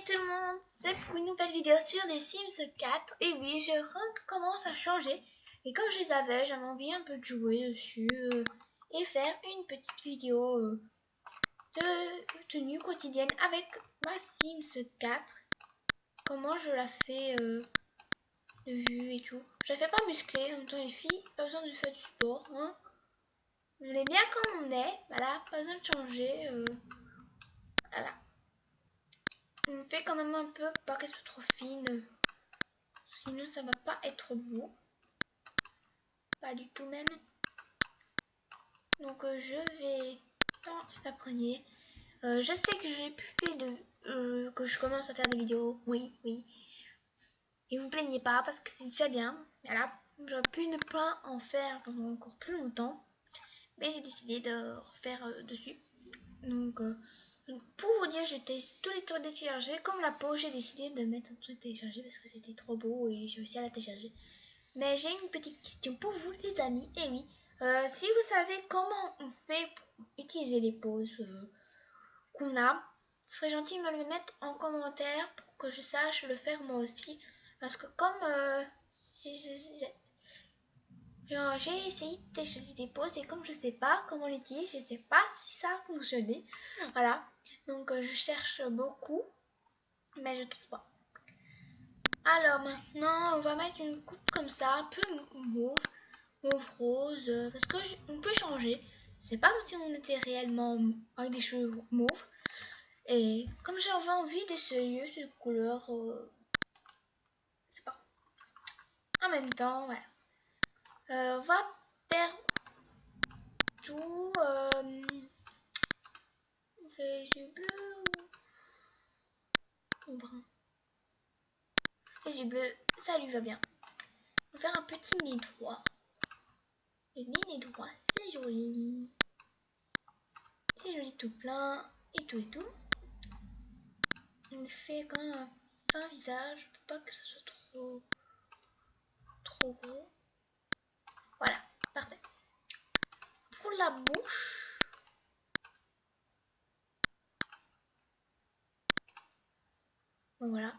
tout le monde, c'est pour une nouvelle vidéo sur les Sims 4. Et oui, je recommence à changer. Et comme je les avais, j'avais envie un peu de jouer dessus et faire une petite vidéo de tenue quotidienne avec ma Sims 4. Comment je la fais de vue et tout. Je la fais pas musclée, en même temps les filles, pas besoin de faire du sport. Hein. On est bien comme on est, voilà, pas besoin de changer. Voilà. On fait quand même un peu, pas qu'elle soit trop fine. Sinon ça va pas être beau. Pas du tout même. Donc je vais dans la première. Je sais que j'ai plus fait de... que je commence à faire des vidéos. Oui. Et vous me plaignez pas parce que c'est déjà bien. Voilà. J'aurais pu ne pas en faire pendant encore plus longtemps. Mais j'ai décidé de refaire dessus. Donc pour vous dire, j'ai tous les trucs téléchargés. Comme la peau, j'ai décidé de mettre un truc téléchargé parce que c'était trop beau et j'ai réussi à la télécharger. Mais j'ai une petite question pour vous les amis. Et oui, si vous savez comment on fait pour utiliser les pauses qu'on a, ce serait gentil de me le mettre en commentaire pour que je sache le faire moi aussi. Parce que comme j'ai essayé de télécharger des pauses et comme je sais pas comment les utiliser, je sais pas si ça a fonctionné. Voilà, donc je cherche beaucoup, mais je trouve pas. Alors maintenant, on va mettre une coupe comme ça, un peu mauve rose, parce que on peut changer. C'est pas comme si on était réellement avec des cheveux mauves. Et comme j'avais envie d'essayer cette couleur, c'est pas. En même temps, voilà. On va faire tout. On fait les yeux bleus ou brun. Les yeux bleus, ça lui va bien. On va faire un petit nez droit. Le nez droit, c'est joli. C'est joli tout plein et tout. On fait quand même un fin visage pour pas que ça soit trop gros. Voilà, parfait. Pour la bouche, bon, voilà.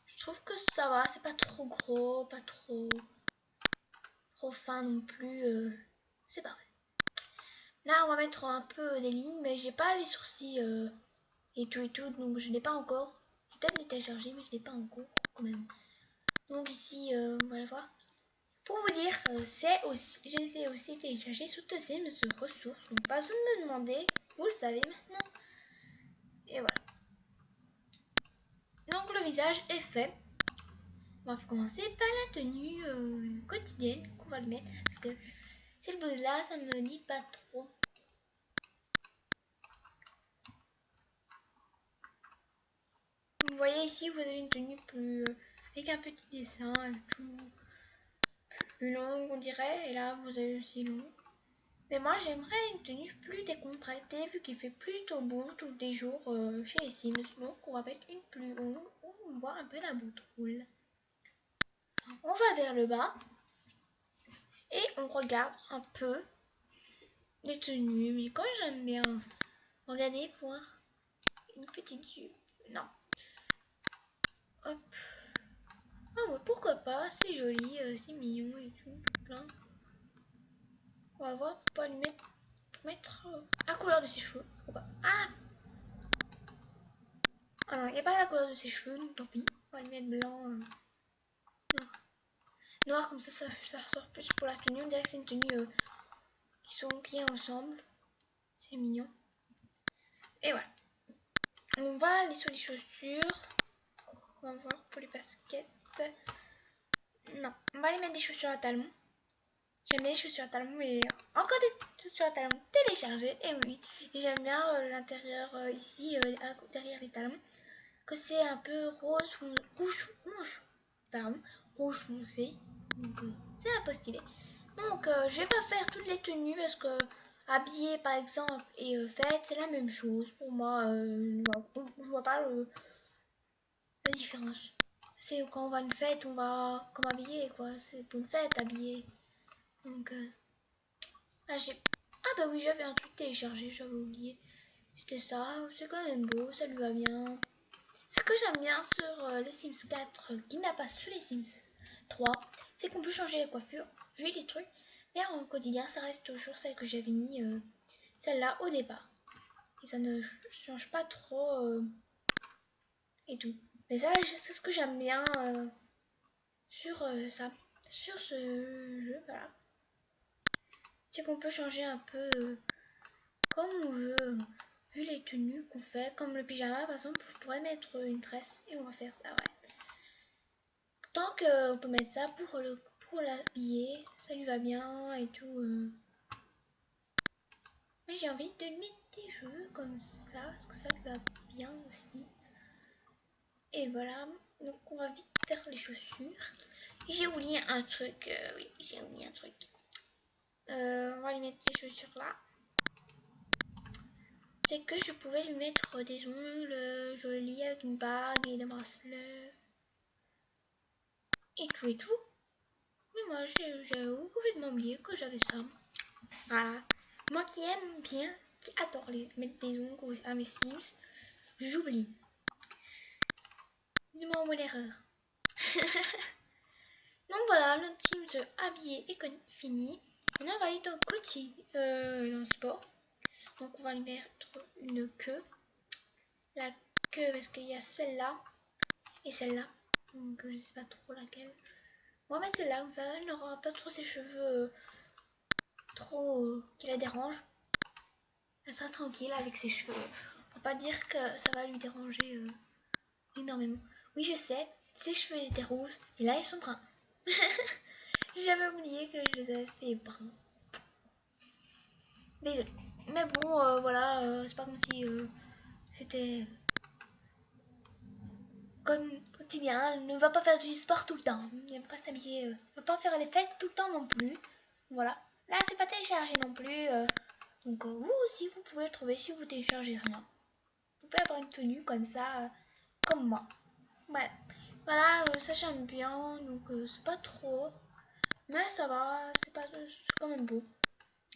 Je trouve que ça va, c'est pas trop gros, pas trop fin non plus. C'est parfait. Là, on va mettre un peu des lignes, mais j'ai pas les sourcils et tout, donc je l'ai pas encore. J'ai peut-être les télécharger, mais je l'ai pas encore quand même. Donc ici, on va la voir. Pour vous dire, j'ai aussi téléchargé sous Sims ressources, donc pas besoin de me demander, vous le savez maintenant. Et voilà. Donc le visage est fait. On va commencer par la tenue quotidienne qu'on va le mettre, parce que cette blouse là, ça me dit pas trop. Vous voyez ici, vous avez une tenue plus avec un petit dessin, tout plus long on dirait, et là vous avez aussi long. Mais moi j'aimerais une tenue plus décontractée vu qu'il fait plutôt beau tous les jours chez les Sims. Donc on va mettre une plus longue où on voit un peu la boutoule. On va vers le bas et on regarde un peu les tenues. Mais quand j'aime bien regarder voir une petite jupe. Non. Hop. Ah ouais, pourquoi pas, c'est joli, c'est mignon et tout plein. On va voir pour pas lui mettre la couleur de ses cheveux. Ah non, il n'y a pas la couleur de ses cheveux, donc tant pis. On va lui mettre blanc. Noir, comme ça ressort plus pour la tenue. On dirait que c'est une tenue qui est ensemble. C'est mignon. Et voilà. On va aller sur les chaussures. On va voir pour les baskets. Non, on va aller mettre des chaussures à talons. J'aime bien les chaussures à talons, mais encore des chaussures à talons téléchargées. Et oui, j'aime bien l'intérieur ici, derrière les talons. Que c'est un peu rouge foncé. Donc c'est un peu stylé. Donc je vais pas faire toutes les tenues parce que habillé par exemple et fête c'est la même chose pour moi. Je vois pas la différence. C'est quand on va à une fête, on va comme habillé quoi. C'est pour une fête habillé. Donc là j'ai... Ah bah oui, j'avais un truc téléchargé, j'avais oublié. C'était ça, c'est quand même beau, ça lui va bien. Ce que j'aime bien sur les Sims 4 qui n'a pas sur les Sims 3, c'est qu'on peut changer les coiffures, vu les trucs, mais en quotidien ça reste toujours celle que j'avais mis, celle-là au départ. Et ça ne change pas trop et tout. Mais ça, c'est ce que j'aime bien sur ça, sur ce jeu, voilà. C'est qu'on peut changer un peu comme on veut, vu les tenues qu'on fait, comme le pyjama par exemple, on pourrait mettre une tresse et on va faire ça, ouais. Tant qu'on peut mettre ça pour l'habiller, ça lui va bien et tout. Mais j'ai envie de lui mettre des cheveux comme ça, parce que ça lui va bien aussi. Et voilà, donc on va vite faire les chaussures. J'ai oublié un truc, oui, j'ai oublié un truc. On va lui mettre ces chaussures là. C'est que je pouvais lui mettre des ongles jolis avec une bague et des bracelets. Et tout et tout. Mais moi j'ai complètement oublié que j'avais ça. Voilà. Moi qui aime bien, qui adore mettre des ongles à mes Sims, j'oublie. Dis-moi où est l'erreur. Donc voilà, notre Sims habillé est fini. Maintenant on va aller dans quotidien, dans le sport. Donc on va lui mettre une queue. La queue parce qu'il y a celle-là et celle-là. Donc je sais pas trop laquelle. On va mettre celle-là, comme ça elle n'aura pas trop ses cheveux trop qui la dérangent. Elle sera tranquille avec ses cheveux. On va pas dire que ça va lui déranger énormément. Oui, je sais, ses cheveux étaient rouges et là ils sont bruns. J'avais oublié que je les avais fait bruns. Désolée. Mais bon, voilà, c'est pas comme si c'était comme quotidien. Elle ne va pas faire du sport tout le temps. Elle ne va pas s'habiller, ne va pas faire les fêtes tout le temps non plus. Voilà. Là, c'est pas téléchargé non plus. Donc, vous aussi, vous pouvez le trouver si vous téléchargez rien. Vous pouvez avoir une tenue comme ça, comme moi. Voilà. Voilà, ça j'aime bien. Donc, c'est pas trop. Mais ça va, c'est quand même beau.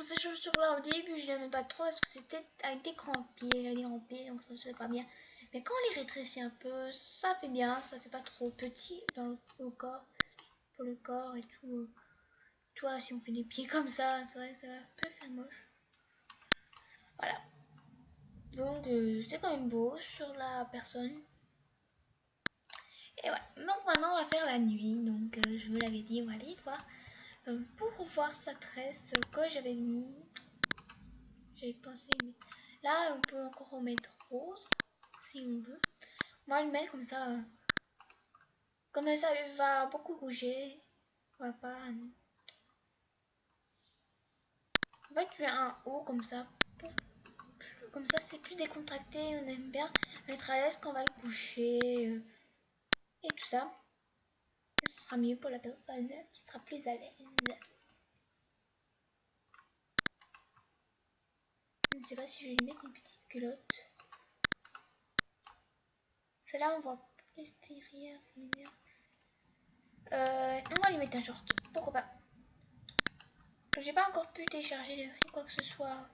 Ces chaussures-là, au début, je n'aimais pas trop parce que c'était avec des grands pieds. J'avais des grands pieds, donc ça ne faisait pas bien. Mais quand on les rétrécit un peu, ça fait bien. Ça fait pas trop petit dans le corps, pour le corps et tout. Tu vois, si on fait des pieds comme ça, c'est vrai que ça peut faire moche. Voilà. Donc, c'est quand même beau sur la personne. Et voilà. Donc, maintenant, on va faire la nuit. Donc, je vous l'avais dit, on va aller voir. Pour voir sa tresse que j'avais mis. J'avais pensé, mais là, on peut encore remettre rose, si on veut. On va le mettre comme ça. Comme ça, il va beaucoup bouger. On va pas... En fait, tu as un haut comme ça. Comme ça, c'est plus décontracté. On aime bien être à l'aise quand on va le coucher. Et tout ça. Et ce sera mieux pour la personne qui sera plus à l'aise. Je ne sais pas si je vais lui mettre une petite culotte. Celle-là, on voit plus derrière, ça m'énerve. On va lui mettre un short. Pourquoi pas? J'ai pas encore pu télécharger quoi que ce soit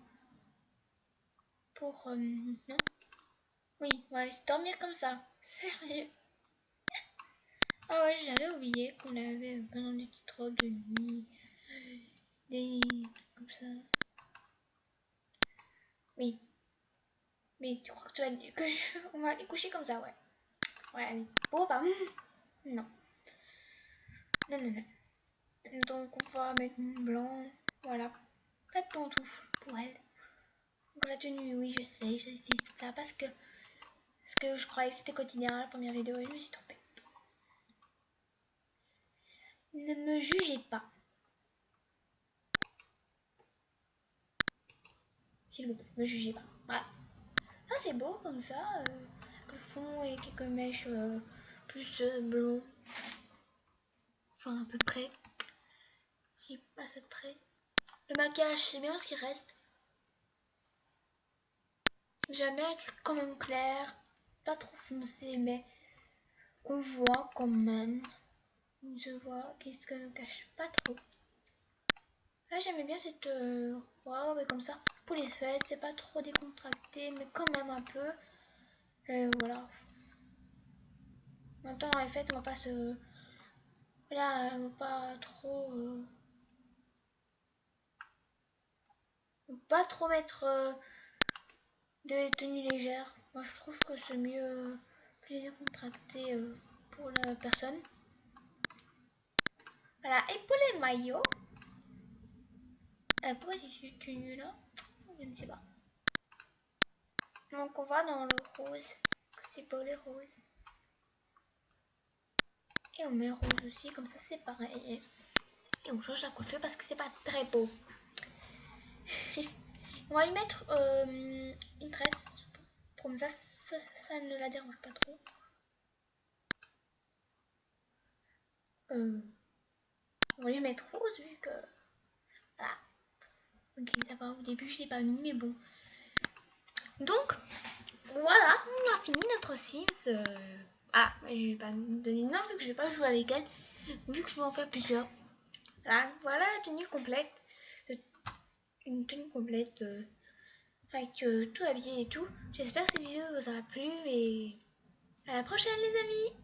pour... non. Oui, on va aller se dormir comme ça. Sérieux. Ah ouais, j'avais oublié qu'on avait besoin des petites robes de nuit. Des... comme ça. Oui. Mais tu crois que tu vas... on va aller coucher comme ça, ouais. Ouais, allez. Pourquoi pas? Non. Non, non, non. Donc on va mettre blanc. Voilà. Pas de pantoufles pour elle. Donc la tenue, oui, je sais, j'ai fait ça parce que je croyais que c'était quotidien la première vidéo et je me suis trompée. Ne me jugez pas. S'il vous plaît, me jugez pas. Voilà. Ah, c'est beau comme ça. Le fond et quelques mèches plus blond. Enfin, à peu près. J'ai pas ça de près. Le maquillage, c'est bien ce qui reste. J'aime bien un truc quand même clair. Pas trop foncé, mais on voit quand même. Je vois qu'est-ce que ne cache pas trop. Là, j'aimais bien cette robe comme ça. Pour les fêtes, c'est pas trop décontracté, mais quand même un peu. Voilà. longtemps les fêtes, on va pas se... Voilà, on va pas trop... pas trop mettre de tenues légères. Moi je trouve que c'est mieux, plus décontracté pour la personne. Voilà, et pour les maillots, pourquoi je suis tenue là? Je ne sais pas. Donc on va dans le rose, c'est pas les roses. Et on met rose aussi, comme ça c'est pareil. Et on change la coiffure parce que c'est pas très beau. On va lui mettre une tresse, comme ça, ça ne la dérange pas trop. On va lui mettre rose vu que... Voilà. Ok, au début je l'ai pas mis, mais bon. Donc, voilà, on a fini notre Sims. Ah, je vais pas me donner non vu que je vais pas jouer avec elle, vu que je vais en faire plusieurs. Voilà la tenue complète. Une tenue complète avec tout habillé et tout. J'espère que cette vidéo vous aura plu et à la prochaine les amis.